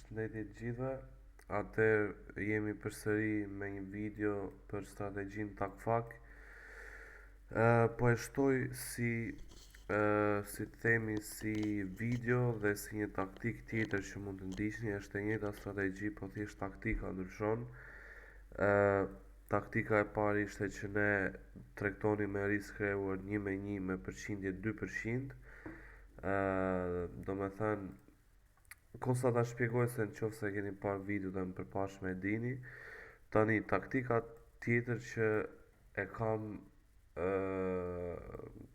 Përshëndetje të gjithëve. Atëherë jemi përsëri me një video për strategjinë takfak. Po e shtoj si të themi si video dhe si një taktik tjetër që mund të ndiqni. Është e njëjta strategji, po thjesht taktika ndryshon. Taktika e parë ishte që ne tregtoni me risk reward 1-1 me përqindje 2%. Do me thënë, kosa ta shpjegoj se në qoftë se keni parë video dhe më përpashme e dini. Tani, taktika tjetër që e kam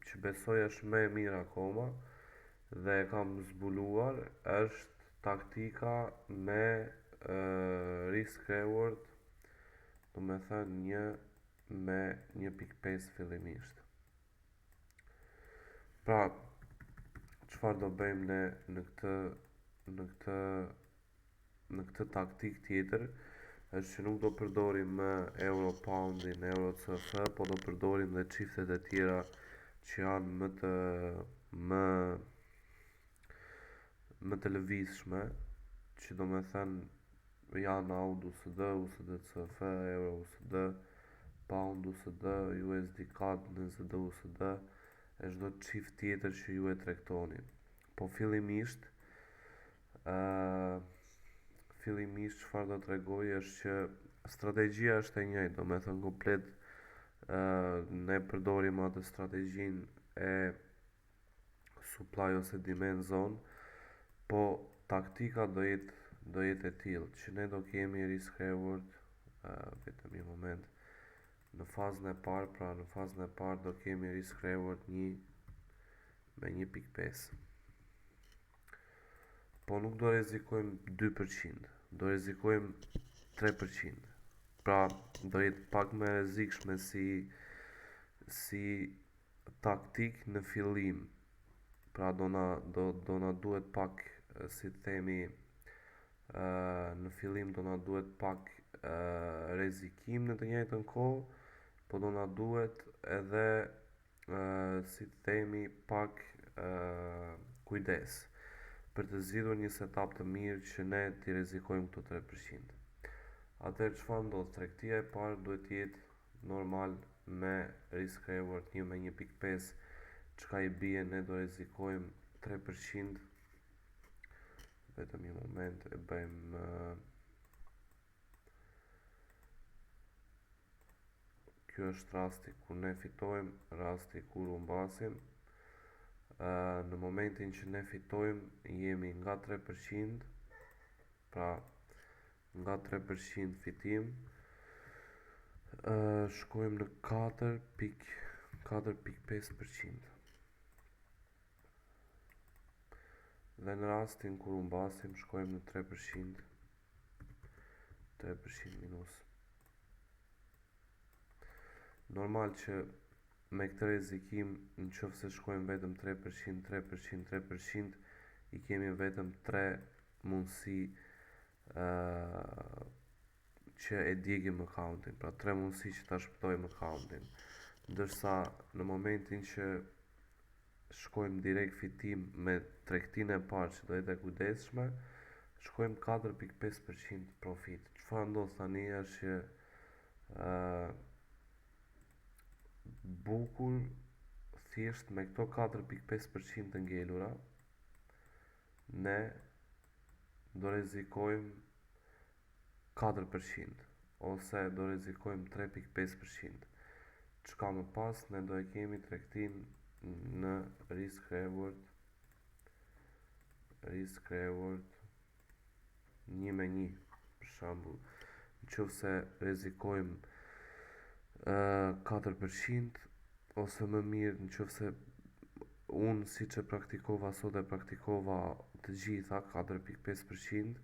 që besoj është më e mirë akoma dhe e kam zbuluar është taktika me risk reward, do me thënë 1 me 1.5 fillimisht. Pra, çfarë do bëjmë ne në këtë taktik tjetër është që nuk do përdorim më euro poundin, euro CF, po do përdorim dhe çiftet e tjera që janë më të lëvizshme, që do me thënë janë AUD USD, USD CF, euro USD, pound USD, USD CAD, NZD USD, e çdo çift tjetër që ju e tregtoni. Po fillimisht çfarë do t'rregoj është që strategjia është e njëjtë, do me thënë komplet ne përdorim atë strategjinë e supply ose demand zone, po taktika do jetë e tillë që ne do kemi risk reward, vetëm një moment, në fazën e parë do kemi risk reward 1 me 1.5. Po nuk do rrezikojmë 2%, do rrezikojmë 3%. Pra, do jetë pak më rrezikshme si taktik në fillim. Pra, do na duhet pak, si të themi, në fillim do na duhet pak rrezikim në të njëjtën kohë, po do na duhet edhe si të themi pak kujdes për të zgjidhur një setup të mirë që ne t'i rrezikojmë këto 3%. Atëherë çfarë ndodh? Tregtia e parë duhet të jetë normal me risk reward 1 me 1.5, çka i bie ne do rrezikojmë 3%. Vetëm një moment, e bëjmë kjo është rasti kur ne fitojmë, rasti kur humbasim. Në momentin që ne fitojmë jemi nga 3%, pra nga 3% fitim, shkojmë në 4.5%. Dhe në rastin kur humbasim shkojmë në 3%, 3% minus. Normal që me këtë rrezikim, në qoftë se shkojmë vetëm 3%, i kemi vetëm 3 mundësi që e djegim accountin, pra 3 mundësi që ta shpëtojmë accountin. Ndërsa në momentin që shkojmë direkt fitim me tregtinë e parë që do jetë e kujdesshme, shkojmë 4.5% profit. Çfarë ndodh tani është që bukur thjesht me këto 4.5% të ngelura ne do rrezikojmë 4% ose do rrezikojmë 3.5%, çka më pas ne do e kemi tregtinë në risk reward 1 me 1, për shembull. Nëse rrezikojmë 4%, ose më mirë nëse unë si që praktikova sot e praktikova të gjitha 4.5%,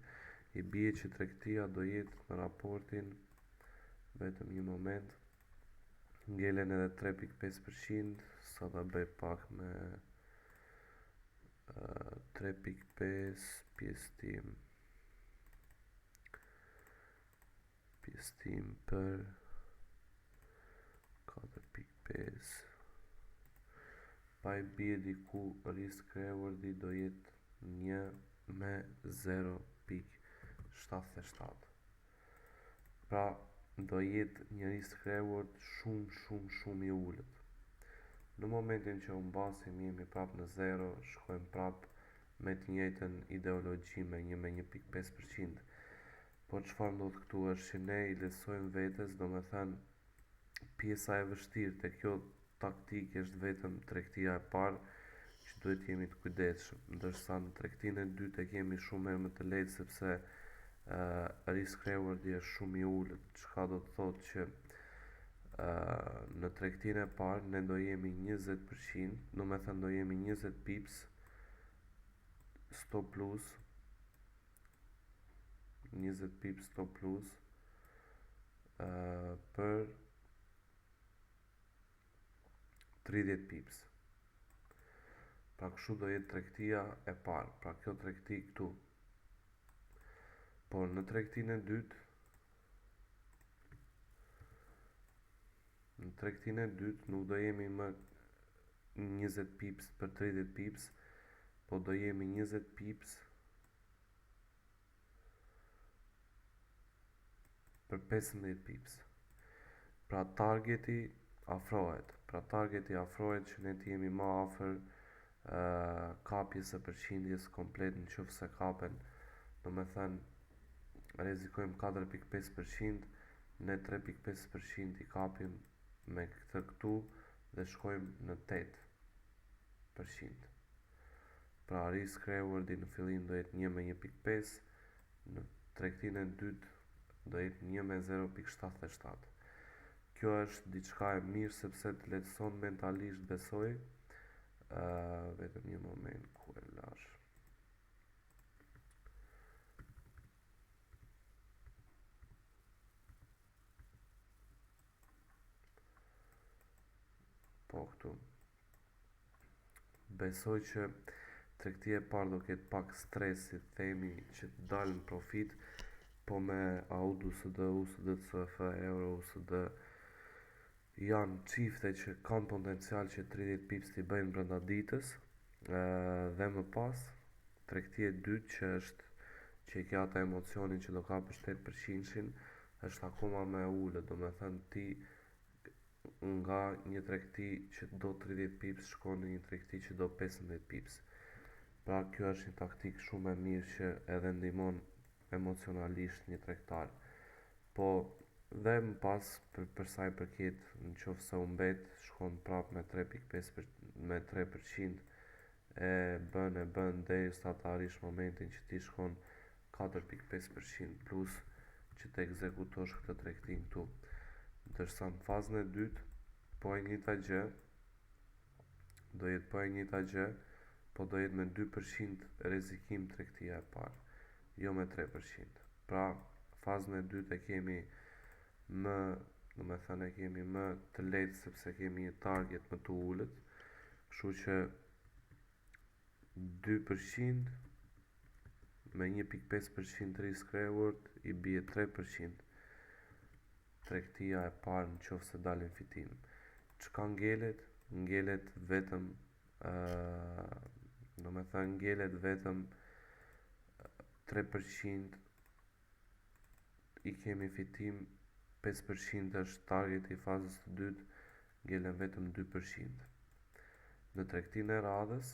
i bie që tregtia do jetë në raportin, vetëm një moment, ngelen edhe 3.5%, sa ta bëj pak me 3.5 pjesëtim për 4.5, pa i bie diku risk rewardi do jetë 1 me 0.5. 0.77. Pra do jetë një risk reward shumë i ullët. Në momentin që unë basim jemi prap në 0, shkojmë prap me të njëjtën ideologji me 1.5%. Po çfarë ndodh këtu është që ne i lesojmë vetes, do me thënë pjesa e vështirë të kjo taktikë është vetëm tregtia e parë që duhet jemi të kujdesshëm, ndërsa në tregtinë e dytë e kemi shumë më të lehtë sepse risk rewardi është shumë i ulët, çka do të thotë që në tregtinë e parë ne do jemi 20%, do me thënë do jemi 20 pips stop loss, 20 pips stop loss për 30 pips. Pra kështu do jetë tregtia e parë, pra kjo tregti këtu. Por në tregtinë e dytë, nuk do jemi më 20 pips për 30 pips, po do jemi 20 pips për 15 pips. Pra targeti afrohet që ne të jemi më afër kapjes së përqindjes komplet në qoftë se kapen, do me thënë rrezikojmë 4.5%, ne 3.5% i kapim me këtë këtu dhe shkojmë në 8%. Pra risk rewardi në fillim do jetë 1 me 1.5, në tregtinë e dytë do jetë 1 me 0.77. Kjo është diçka e mirë sepse të lehtëson mentalisht, besoj. Vetëm një moment ku e lash. Po këtu. Besoj që tregtia e parë do ketë pak stres, si themi, që të dalë në profit, po me AUD, USD, CF, Euro, USD janë çifte që kanë potencial që 30 pips t'i bëjnë brenda ditës, dhe më pas tregtia e dytë që është që i ka ata emocionin që do kapësh 8%, është akoma më e ulët, do me thënë ti nga një tregti që do 30 pips shkon në një tregti që do 15 pips. Pra kjo është një taktikë shumë e mirë që edhe ndihmon emocionalisht një tregtar. Po dhe më pas për sa i përket në qoftë se u mbet shkon prap me 3% e bën derisa të arrish momentin që ti shkon 4.5% plus që të ekzekutosh këtë tregtin këtu. Ndërsa në fazën e dytë po e njëjta gjë, po do jetë me 2% rrezikim tregtia e parë, jo me 3%. Pra fazën e dytë e kemi më, do me thënë e kemi më të lehtë sepse kemi një target më të ulët, kështu që 2% me 1.5% risk reward i bie 3% tregtia e parë në qoftë se dalin fitim. Çka ngelet? Ngelet vetëm do me thënë ngelet vetëm 3% i kemi fitim, 5% është target i fazës të dytë, ngelen vetëm 2%. Në tregtinë e radhës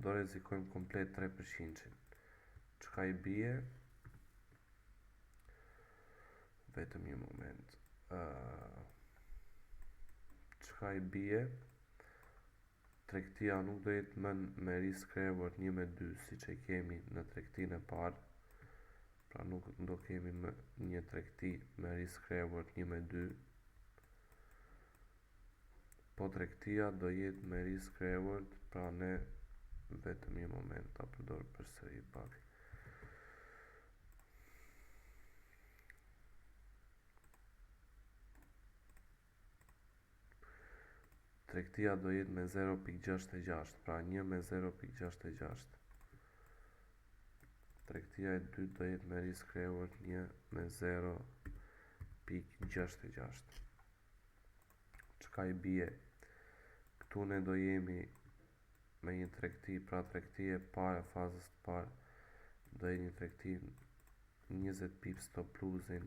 do rrezikojmë komplet 3%. Çka i bie? Vetëm një moment. Çka i bie? Tregtia nuk do jetë më me risk reward 1 me 2 siç e kemi në tregtinë e parë. Pra nuk do kemi më një tregti me risk reward 1 me 2. Po tregtia do jetë me risk reward, pra ne vetëm një moment ta përdor përsëri pak. Tregtia do jetë me 0.66, pra 1 me 0.66. Tregtia e dytë do jetë me risk reward 1 me 0.66. Çka i bie? Këtu ne do jemi me një tregti, pra tregtia e parë e fazës të parë do jetë një tregti 20 pips stop losing,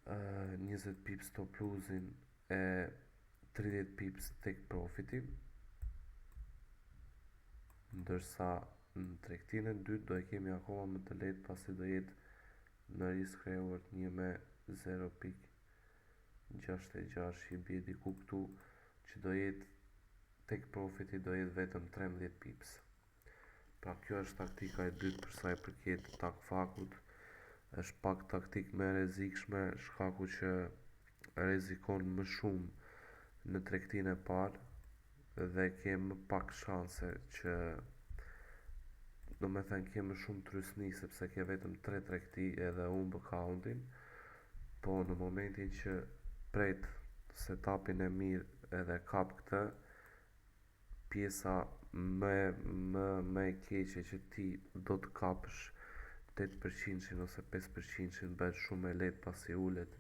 20 pips stop losing e 30 pips take profitin, ndërsa në tregtinë e dytë do e kemi akoma më të lehtë pasi do jetë në risk reward 1 me 0.66 i bie diku këtu që do jetë take profiti do jetë vetëm 13 pips. Pra kjo është taktika e dytë për sa i përket takfakut. Është pak taktik më e rrezikshme, shkaku që rrezikon më shumë në tregtinë e parë dhe ke më pak shanse që do me thënë ke më shumë trysni sepse ke vetëm 3 tregti edhe humb accountin, po në momentin që pret setupin e mirë edhe kap këtë, pjesa më e keqe që ti do të kapësh 8% ose 5% bëhet shumë e lehtë pasi ulet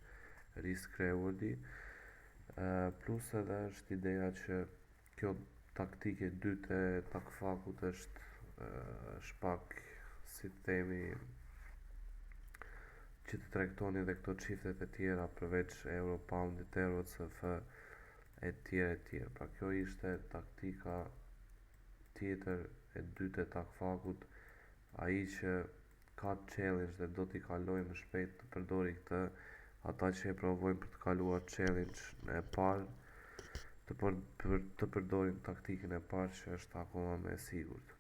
risk rewardi, plus edhe është ideja që kjo taktike dytë e takfakut është pak si të themi që të tregtoni dhe këto çiftet e tjera përveç euro, poundit, euro, CF e tjerë. Pra kjo ishte taktika tjetër e dytë e takfakut, ai që ka challenge dhe do t'i kaloj më shpejt të përdori këtë, ata që e provojnë për të kaluar challenge e parë të përdorin taktikën e parë që është akoma më e sigurt.